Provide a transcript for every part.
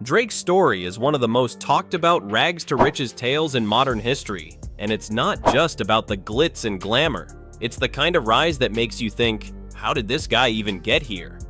Drake's story is one of the most talked about rags to riches tales in modern history, and it's not just about the glitz and glamour. It's the kind of rise that makes you think, how did this guy even get here?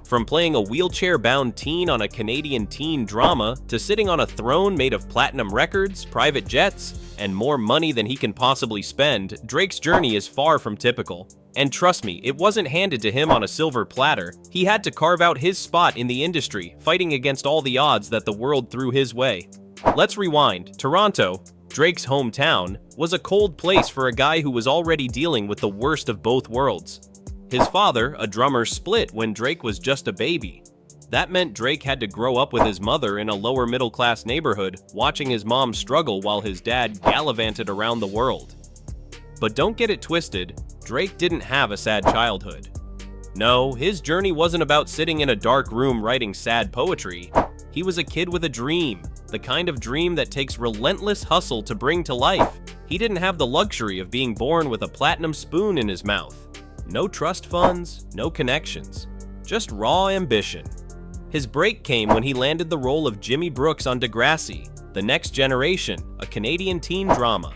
From playing a wheelchair-bound teen on a Canadian teen drama to sitting on a throne made of platinum records, private jets, and more money than he can possibly spend, Drake's journey is far from typical. And trust me, it wasn't handed to him on a silver platter. He had to carve out his spot in the industry, fighting against all the odds that the world threw his way. Let's rewind. Toronto, Drake's hometown, was a cold place for a guy who was already dealing with the worst of both worlds. His father, a drummer, split when Drake was just a baby. That meant Drake had to grow up with his mother in a lower middle-class neighborhood, watching his mom struggle while his dad gallivanted around the world. But don't get it twisted, Drake didn't have a sad childhood. No, his journey wasn't about sitting in a dark room writing sad poetry. He was a kid with a dream, the kind of dream that takes relentless hustle to bring to life. He didn't have the luxury of being born with a platinum spoon in his mouth. No trust funds, no connections, just raw ambition. His break came when he landed the role of Jimmy Brooks on Degrassi, The Next Generation, a Canadian teen drama.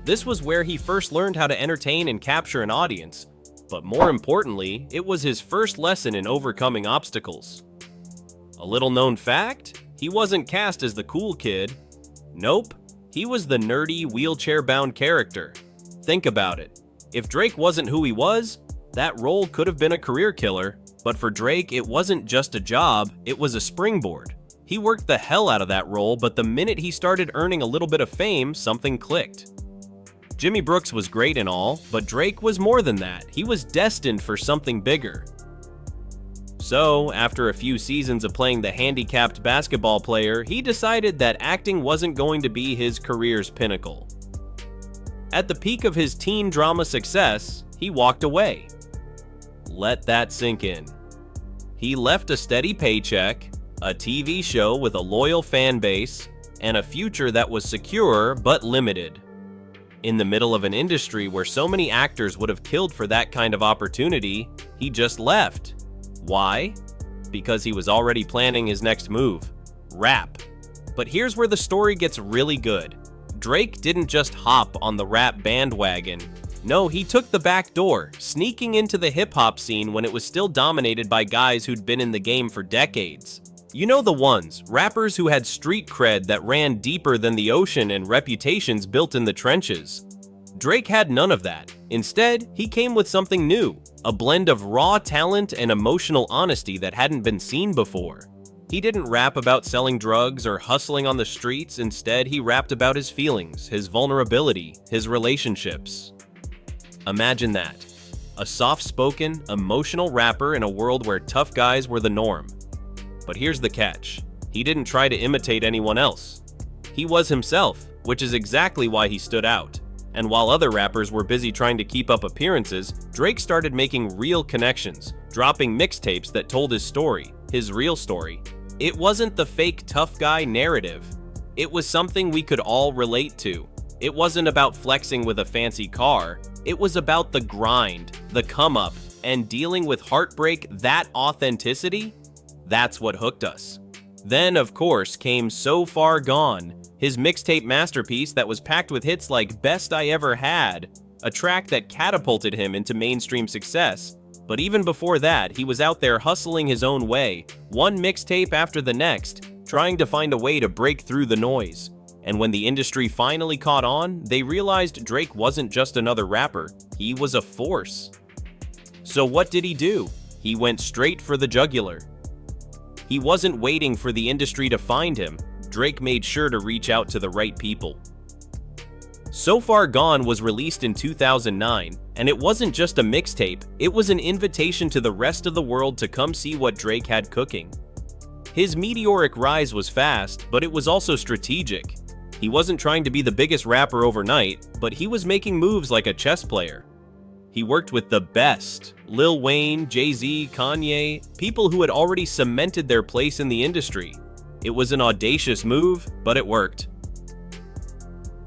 This was where he first learned how to entertain and capture an audience, but more importantly, it was his first lesson in overcoming obstacles. A little known fact? He wasn't cast as the cool kid. Nope, he was the nerdy, wheelchair-bound character. Think about it. If Drake wasn't who he was, that role could have been a career killer, but for Drake, it wasn't just a job, it was a springboard. He worked the hell out of that role, but the minute he started earning a little bit of fame, something clicked. Jimmy Brooks was great and all, but Drake was more than that. He was destined for something bigger. So, after a few seasons of playing the handicapped basketball player, he decided that acting wasn't going to be his career's pinnacle. At the peak of his teen drama success, he walked away. Let that sink in. He left a steady paycheck, a TV show with a loyal fan base, and a future that was secure but limited. In the middle of an industry where so many actors would have killed for that kind of opportunity, he just left. Why? Because he was already planning his next move, rap. But here's where the story gets really good. Drake didn't just hop on the rap bandwagon. No, he took the back door, sneaking into the hip-hop scene when it was still dominated by guys who'd been in the game for decades. You know the ones, rappers who had street cred that ran deeper than the ocean and reputations built in the trenches. Drake had none of that. Instead, he came with something new, a blend of raw talent and emotional honesty that hadn't been seen before. He didn't rap about selling drugs or hustling on the streets. Instead, he rapped about his feelings, his vulnerability, his relationships. Imagine that. A soft-spoken, emotional rapper in a world where tough guys were the norm. But here's the catch. He didn't try to imitate anyone else. He was himself, which is exactly why he stood out. And while other rappers were busy trying to keep up appearances, Drake started making real connections, dropping mixtapes that told his story, his real story. It wasn't the fake tough guy narrative. It was something we could all relate to. It wasn't about flexing with a fancy car. It was about the grind, the come up, and dealing with heartbreak. That authenticity, that's what hooked us. Then, of course, came So Far Gone, his mixtape masterpiece that was packed with hits like Best I Ever Had, a track that catapulted him into mainstream success. But even before that, he was out there hustling his own way, one mixtape after the next, trying to find a way to break through the noise. And when the industry finally caught on, they realized Drake wasn't just another rapper, he was a force. So what did he do? He went straight for the jugular. He wasn't waiting for the industry to find him. Drake made sure to reach out to the right people. So Far Gone was released in 2009, and it wasn't just a mixtape, it was an invitation to the rest of the world to come see what Drake had cooking. His meteoric rise was fast, but it was also strategic. He wasn't trying to be the biggest rapper overnight, but he was making moves like a chess player. He worked with the best, Lil Wayne, Jay-Z, Kanye, people who had already cemented their place in the industry. It was an audacious move, but it worked.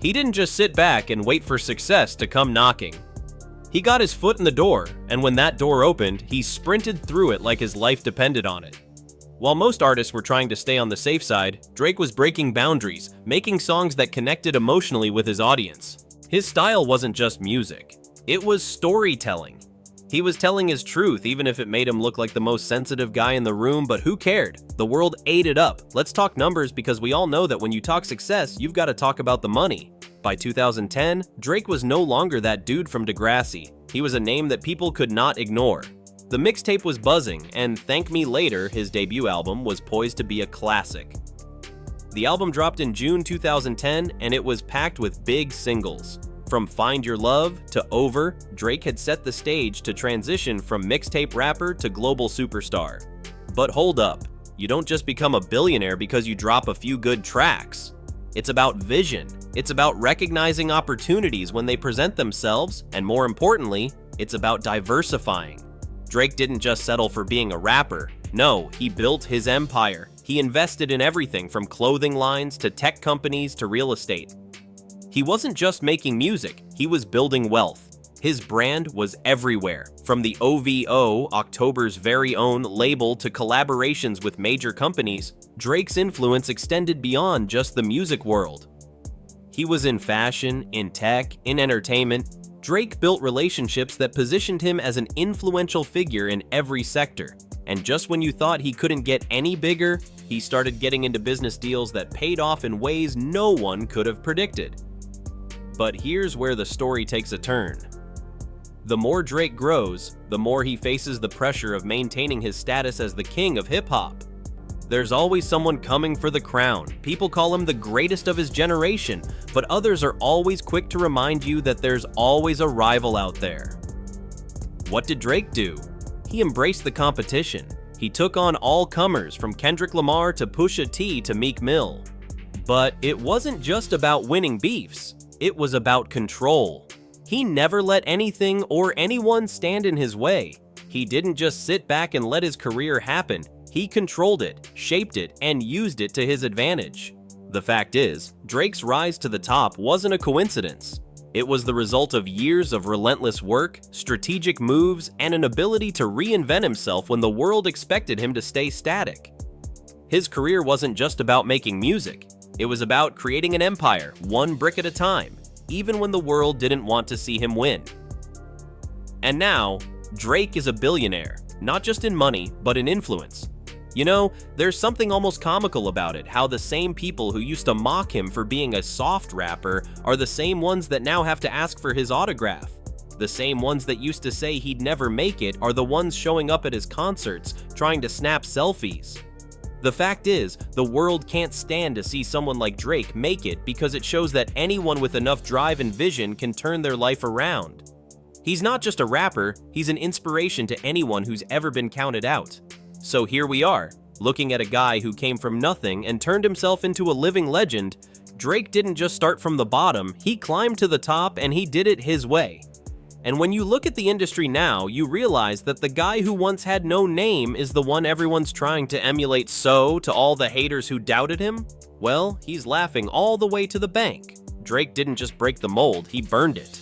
He didn't just sit back and wait for success to come knocking. He got his foot in the door, and when that door opened, he sprinted through it like his life depended on it. While most artists were trying to stay on the safe side, Drake was breaking boundaries, making songs that connected emotionally with his audience. His style wasn't just music, it was storytelling. He was telling his truth even if it made him look like the most sensitive guy in the room, but who cared? The world ate it up. Let's talk numbers because we all know that when you talk success, you've got to talk about the money. By 2010, Drake was no longer that dude from Degrassi. He was a name that people could not ignore. The mixtape was buzzing, and Thank Me Later, his debut album, was poised to be a classic. The album dropped in June 2010, and it was packed with big singles. From Find Your Love to Over, Drake had set the stage to transition from mixtape rapper to global superstar. But hold up, you don't just become a billionaire because you drop a few good tracks. It's about vision. It's about recognizing opportunities when they present themselves, and more importantly, it's about diversifying. Drake didn't just settle for being a rapper. No, he built his empire. He invested in everything from clothing lines to tech companies to real estate. He wasn't just making music, he was building wealth. His brand was everywhere, from the OVO, October's very own label, to collaborations with major companies. Drake's influence extended beyond just the music world. He was in fashion, in tech, in entertainment. Drake built relationships that positioned him as an influential figure in every sector. And just when you thought he couldn't get any bigger, he started getting into business deals that paid off in ways no one could have predicted. But here's where the story takes a turn. The more Drake grows, the more he faces the pressure of maintaining his status as the king of hip-hop. There's always someone coming for the crown. People call him the greatest of his generation, but others are always quick to remind you that there's always a rival out there. What did Drake do? He embraced the competition. He took on all comers, from Kendrick Lamar to Pusha T to Meek Mill. But it wasn't just about winning beefs. It was about control. He never let anything or anyone stand in his way. He didn't just sit back and let his career happen. He controlled it, shaped it, and used it to his advantage. The fact is, Drake's rise to the top wasn't a coincidence. It was the result of years of relentless work, strategic moves, and an ability to reinvent himself when the world expected him to stay static. His career wasn't just about making music. It was about creating an empire, one brick at a time, even when the world didn't want to see him win. And now, Drake is a billionaire, not just in money, but in influence. You know, there's something almost comical about it, how the same people who used to mock him for being a soft rapper are the same ones that now have to ask for his autograph. The same ones that used to say he'd never make it are the ones showing up at his concerts, trying to snap selfies. The fact is, the world can't stand to see someone like Drake make it because it shows that anyone with enough drive and vision can turn their life around. He's not just a rapper, he's an inspiration to anyone who's ever been counted out. So here we are, looking at a guy who came from nothing and turned himself into a living legend. Drake didn't just start from the bottom, he climbed to the top and he did it his way. And when you look at the industry now, you realize that the guy who once had no name is the one everyone's trying to emulate. So, to all the haters who doubted him, well, he's laughing all the way to the bank. Drake didn't just break the mold, he burned it.